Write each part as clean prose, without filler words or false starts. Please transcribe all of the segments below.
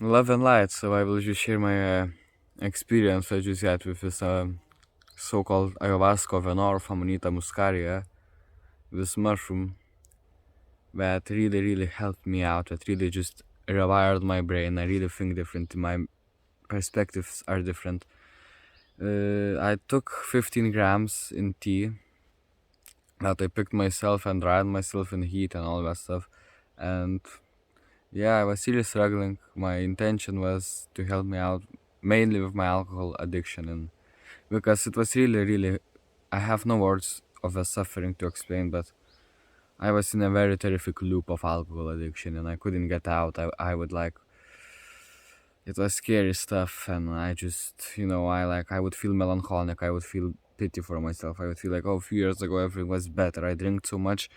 Love and light. So I will just share my experience I just had with this so-called ayahuasca of the north, Amanita muscaria, this mushroom that really helped me out. That really just rewired my brain. I really think different. My perspectives are different. I took 15 grams in tea that I picked myself and dried myself in heat and all that stuff. And yeah, I was really struggling. My intention was to help me out mainly with my alcohol addiction, and because it was really, I have no words of the suffering to explain, but I was in a very terrific loop of alcohol addiction and I couldn't get out. I would like, it was scary stuff, and I just, I would feel melancholic. I would feel pity for myself. I would feel like, oh, a few years ago everything was better. I drank so much,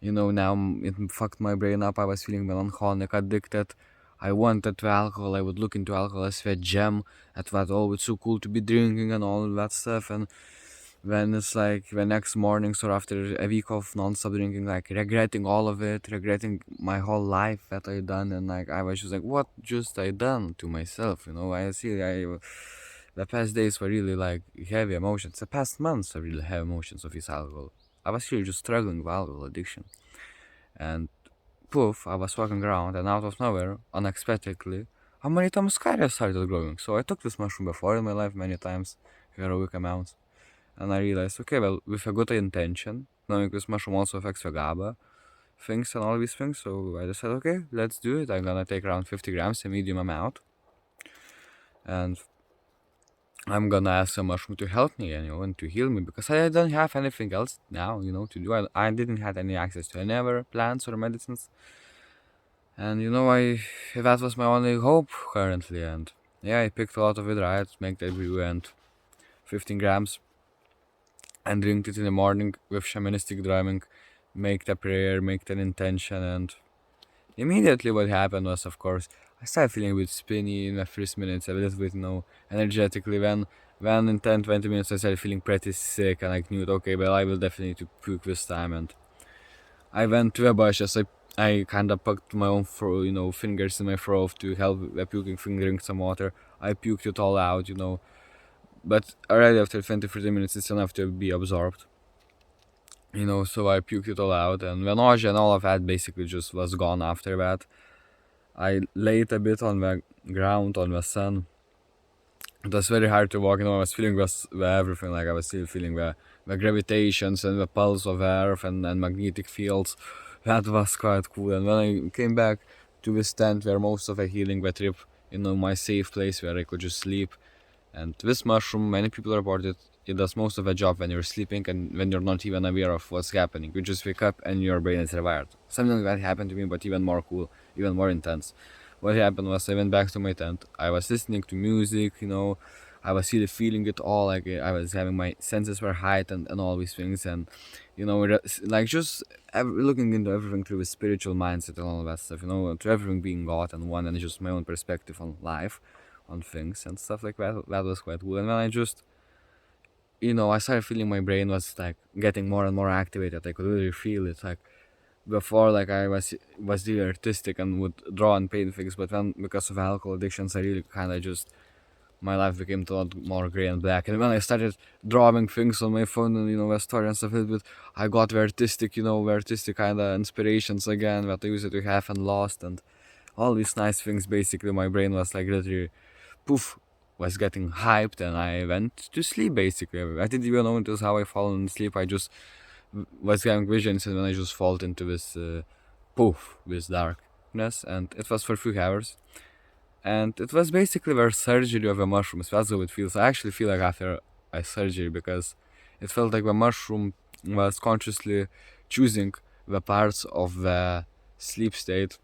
now it fucked my brain up. I was feeling melancholic, addicted. I wanted to alcohol. I would look into alcohol as a gem. At that, oh, it's so cool to be drinking and all that stuff. And when it's like the next mornings or after a week of non-stop drinking, like regretting all of it, regretting my whole life that I done, and like I was just like, what just I done to myself? I see, the past days were really like heavy emotions. The past months were really heavy emotions of this alcohol. I was really just struggling with alcohol addiction, and poof, I was walking around, and out of nowhere, unexpectedly, Amanita muscaria started growing. So I took this mushroom before in my life many times, heroic amounts. And I realized, okay, well, with a good intention, knowing this mushroom also affects the GABA things and all these things, so I decided, okay, let's do it. I'm gonna take around 50 grams, a medium amount, and I'm gonna ask the mushroom to help me, and to heal me, because I don't have anything else now, to do. I didn't have any access to any other plants or medicines, and that was my only hope currently. And yeah, I picked a lot of it, right, make that brew, and 15 grams and drink it in the morning with shamanistic drumming, make the prayer, make the intention, and immediately what happened was, of course, I started feeling a bit spinny in the first minutes, a little bit, energetically. When in 10, 20 minutes I started feeling pretty sick, and I knew, okay, well, I will definitely to puke this time, and I went to the bushes. I kind of poked my own fingers in my throat to help the puking thing drink some water. I puked it all out, but already after 20, 30 minutes it's enough to be absorbed. So I puked it all out, and the nausea and all of that basically just was gone after that. I laid a bit on the ground, on the sun. It was very hard to walk, I was feeling everything, like I was still feeling the gravitations and the pulse of the earth and magnetic fields. That was quite cool. And when I came back to this tent where most of the healing, the trip, my safe place where I could just sleep, and this mushroom, many people report it does most of the job when you're sleeping and when you're not even aware of what's happening. You just wake up and your brain is rewired. Something like that happened to me, but even more cool, even more intense. What happened was I went back to my tent. I was listening to music, I was really feeling it all. Like I was having my senses were heightened and all these things, and like just looking into everything through a spiritual mindset and all that stuff. To everything being God and one, and just my own perspective on life, on things and stuff like that. That was quite cool. And then I just, I started feeling my brain was like getting more and more activated. I could really feel it. Like before, like I was really artistic and would draw and paint things, but then because of alcohol addictions, I really kind of just, my life became a lot more gray and black. And when I started drawing things on my phone and the story and stuff a little bit, I got the artistic kind of inspirations again that I used to have and lost, and all these nice things. Basically, my brain was like literally poof, was getting hyped, and I went to sleep basically. I didn't even notice how I fall asleep. I just was having visions, and then I just fall into this poof, this darkness, and it was for a few hours. And it was basically their surgery of the mushrooms. That's how it feels. I actually feel like after a surgery, because it felt like the mushroom was consciously choosing the parts of the sleep state,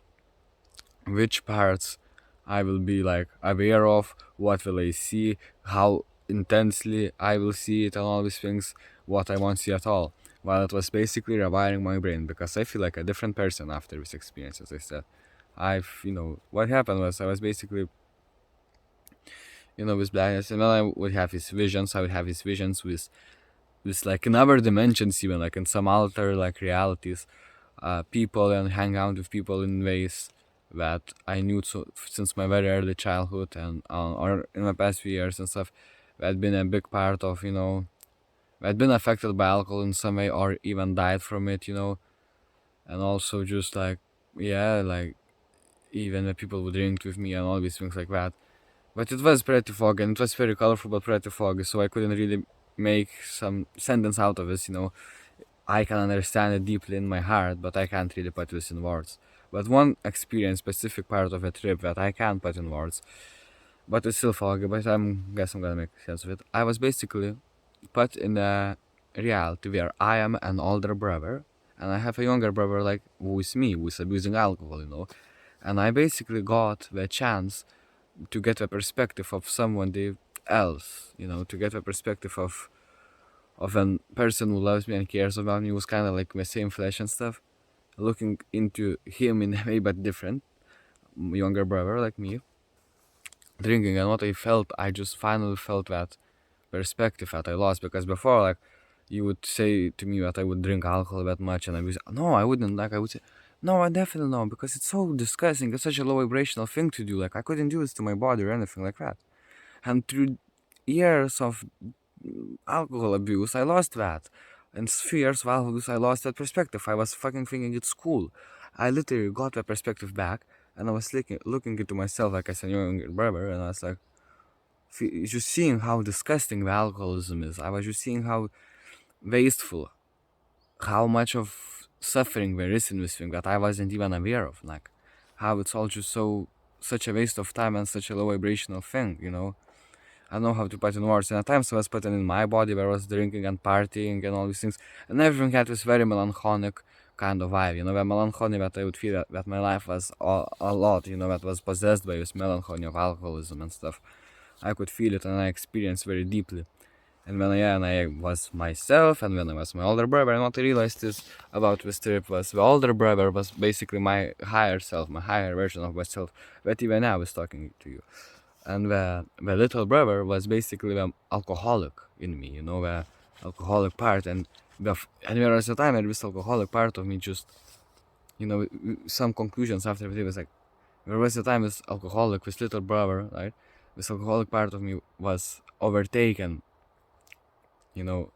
which parts I will be like aware of, what will I see, how intensely I will see it, and all these things, what I won't see at all. While it was basically rewiring my brain, because I feel like a different person after this experience, as I said. What happened was I was basically, with blindness, and then I would have these visions. I would have these visions with like in other dimensions, even like in some other like realities, people, and hang out with people in ways that I knew since my very early childhood and or in my past few years and stuff, that been a big part of, that been affected by alcohol in some way or even died from it, and also just like, yeah, like even the people would drink with me and all these things like that. But it was pretty foggy and it was very colorful but pretty foggy, so I couldn't really make some sentence out of this. I can understand it deeply in my heart, but I can't really put this in words. But one experience, specific part of a trip that I can't put in words, but it's still foggy, but guess I'm gonna make sense of it. I was basically put in a reality where I am an older brother, and I have a younger brother like who is me, who is abusing alcohol. And I basically got the chance to get a perspective of someone else, to get a perspective of a person who loves me and cares about me, who's kind of like my same flesh and stuff, looking into him in a way but different, younger brother like me, drinking. And what I just finally felt that perspective that I lost, because before, like, you would say to me that I would drink alcohol that much, and I would say, no, I wouldn't. Like, I would say, no, I definitely no, because it's so disgusting. It's such a low vibrational thing to do. Like, I couldn't do this to my body or anything like that. And through years of alcohol abuse, I lost that. And years of alcohol abuse, I lost that perspective. I was fucking thinking it's cool. I literally got that perspective back, and I was looking into myself like as a younger brother, and I was like, just seeing how disgusting the alcoholism is. I was just seeing how wasteful, how much of suffering there is in this thing that I wasn't even aware of. Like, how it's all just such a waste of time and such a low vibrational thing. I don't know how to put it in words. And at times I was putting in my body where I was drinking and partying and all these things. And everything had this very melancholic kind of vibe, the melancholy that I would feel that my life was a lot, that was possessed by this melancholy of alcoholism and stuff. I could feel it and I experienced very deeply. And when I was myself, and when I was my older brother, and what I realized is about this trip was the older brother was basically my higher self, my higher version of myself, that even now is talking to you. And the little brother was basically the alcoholic in me, the alcoholic part. And there was a time that this alcoholic part of me just, some conclusions after it was like, there was a time this alcoholic, this little brother, right? This alcoholic part of me was overtaken,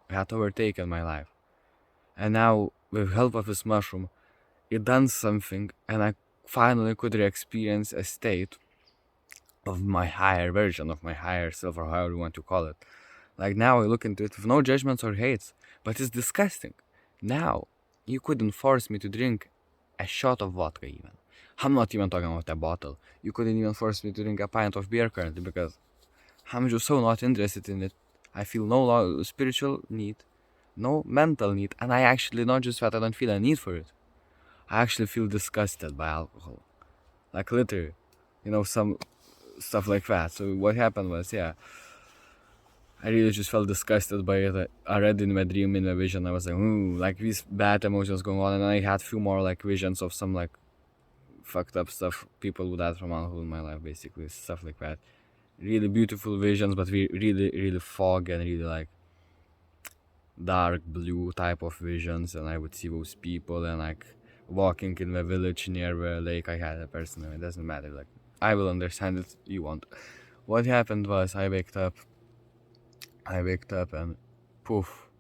had overtaken my life. And now, with help of this mushroom, it done something, and I finally could re-experience a state of my higher version, of my higher self, or however you want to call it. Like, now I look into it with no judgments or hates, but it's disgusting. Now, you couldn't force me to drink a shot of vodka even. I'm not even talking about a bottle. You couldn't even force me to drink a pint of beer currently, because I'm just so not interested in it. I feel no spiritual need, no mental need, and I actually, not just that I don't feel a need for it, I actually feel disgusted by alcohol. Like, literally, some stuff like that. So what happened was, yeah, I really just felt disgusted by it. I read in my dream, in my vision, I was like, like these bad emotions going on, and I had few more like visions of some like fucked up stuff people would add from alcohol in my life, basically stuff like that. Really beautiful visions, but really, really fog and really like dark blue type of visions, and I would see those people and like walking in the village near the lake. I had a person, it doesn't matter, like I will understand it, you won't. What happened was I waked up and poof,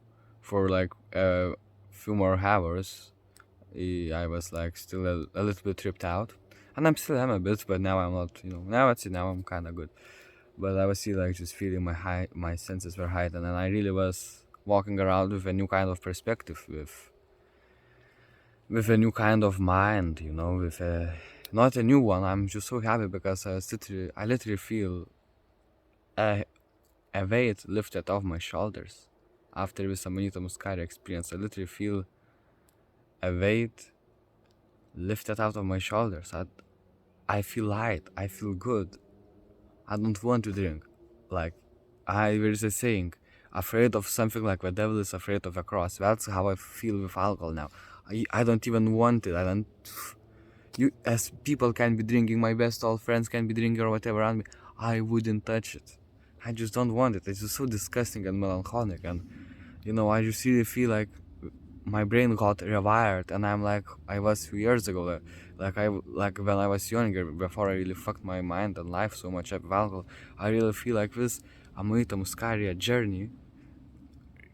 for like a few more hours I was like still a little bit tripped out, and I'm still am a bit, but now I'm not, now I'm kind of good. But I was still like just feeling my senses were heightened, and I really was walking around with a new kind of perspective, with a new kind of mind, with a not a new one. I'm just so happy because I literally feel a, a weight lifted off my shoulders after this Amanita Muscaria experience. I literally feel a weight lifted out of my shoulders. I feel light. I feel good. I don't want to drink. Like, there is a saying, afraid of something like the devil is afraid of a cross. That's how I feel with alcohol now. I don't even want it. I don't. As people can be drinking, my best old friends can be drinking or whatever around me, I wouldn't touch it. I just don't want it. It's just so disgusting and melancholic, and I just really feel like my brain got rewired, and I'm like I was 2 years ago. Like when I was younger, before I really fucked my mind and life so much up with alcohol. I really feel like this Amanita Muscaria journey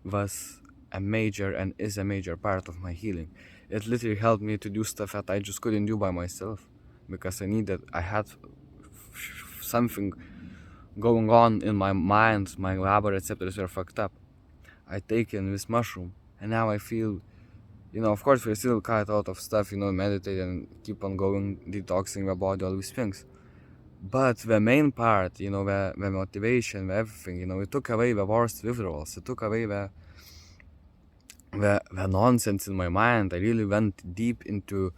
was a major and is a major part of my healing. It literally helped me to do stuff that I just couldn't do by myself, because I had something going on in my mind. My GABA receptors were fucked up. I taken this mushroom, and now I feel, of course, we still cut out of stuff, meditate and keep on going, detoxing the body, all these things. But the main part, the motivation, the everything, it took away the worst withdrawals. It took away the nonsense in my mind. I really went deep into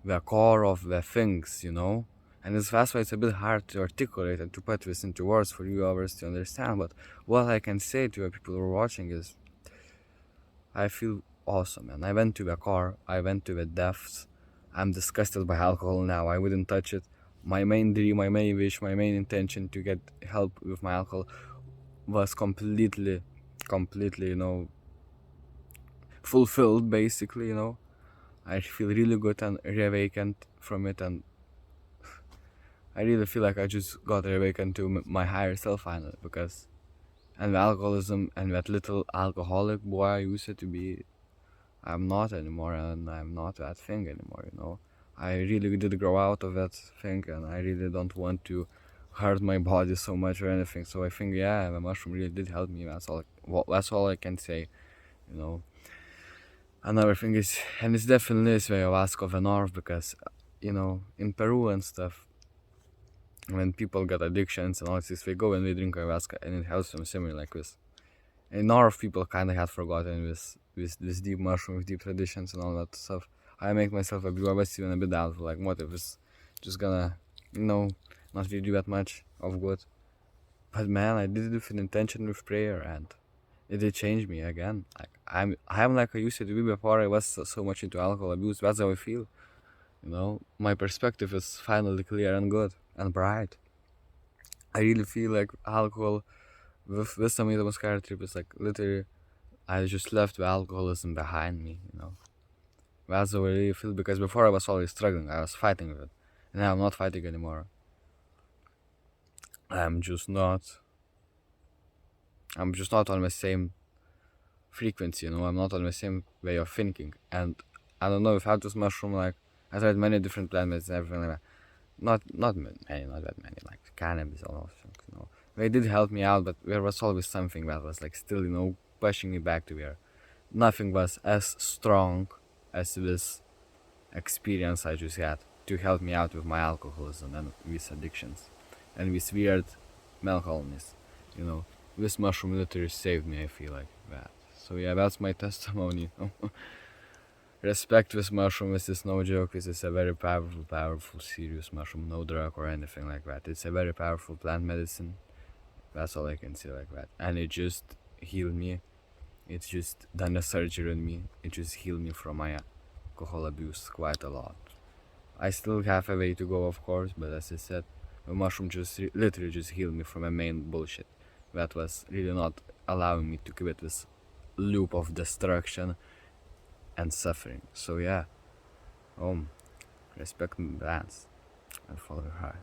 the core of the things, And that's why it's a bit hard to articulate and to put this into words for you others to understand. But what I can say to the people who are watching is, I feel awesome, and I went to the core, I went to the depths. I'm disgusted by alcohol now. I wouldn't touch it. My main dream, my main wish, my main intention to get help with my alcohol was completely, fulfilled, basically. I feel really good and reawakened from it, and I really feel like I just got reawakened to my higher self finally, because and the alcoholism and that little alcoholic boy I used to be, I'm not anymore, and I'm not that thing anymore. I really did grow out of that thing, and I really don't want to hurt my body so much or anything. So I think, yeah, the mushroom really did help me. That's all I can say, you know. Another thing is, and it's definitely this ayahuasca of the north, because, in Peru and stuff, when people get addictions and all this, they go and they drink ayahuasca, and it helps them similar like this. In North, people kind of had forgotten this deep mushroom, with deep traditions and all that stuff. I make myself a bit, I was even a bit doubtful, like, what if it's just gonna, not really do that much of good. But man, I did it with an intention, with prayer, and it did change me again. Like, I'm like I used to be before I was so much into alcohol abuse. That's how I feel. My perspective is finally clear and good and bright. I really feel like alcohol with some of the Muscaria trip is like literally I just left the alcoholism behind me. That's how I really feel, because before I was always struggling, I was fighting with it. And now I'm not fighting anymore. I'm just not I'm just not on the same frequency. I'm not on the same way of thinking. And I don't know if I had this mushroom, like I tried many different plant medicines and everything like that. Not many, not that many, like cannabis, all those things. They did help me out, but there was always something that was like still, pushing me back to where nothing was as strong as this experience I just had to help me out with my alcoholism and with addictions and with weird melancholiness. You know, this mushroom literally saved me, I feel like that. So yeah, that's my testimony. Respect this mushroom. This is no joke. This is a very powerful, serious mushroom. No drug or anything like that. It's a very powerful plant medicine. That's all I can say like that. And it just healed me. It's just done a surgery on me. It just healed me from my alcohol abuse quite a lot. I still have a way to go, of course, but as I said, the mushroom just literally just healed me from a main bullshit that was really not allowing me to quit this loop of destruction and suffering. So yeah, respect and balance and follow your heart.